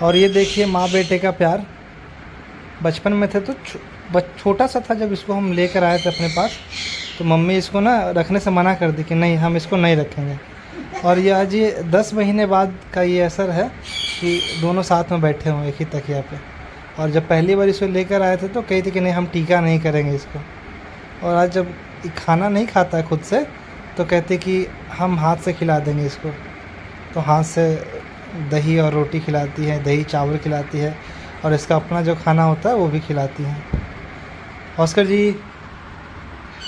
और ये देखिए माँ बेटे का प्यार। बचपन में थे तो छोटा सा था जब इसको हम लेकर आए थे अपने पास, तो मम्मी इसको ना रखने से मना कर दी कि नहीं हम इसको नहीं रखेंगे। और ये आज ये 10 महीने बाद का ये असर है कि दोनों साथ में बैठे हों एक ही तकिया पे। और जब पहली बार इसको लेकर आए थे तो कही थी कि नहीं हम टीका नहीं करेंगे इसको, और आज जब ये खाना नहीं खाता है खुद से तो कहते कि हम हाथ से खिला देंगे इसको। तो हाथ से दही और रोटी खिलाती है, दही चावल खिलाती है, और इसका अपना जो खाना होता है वो भी खिलाती हैं। ऑस्कर जी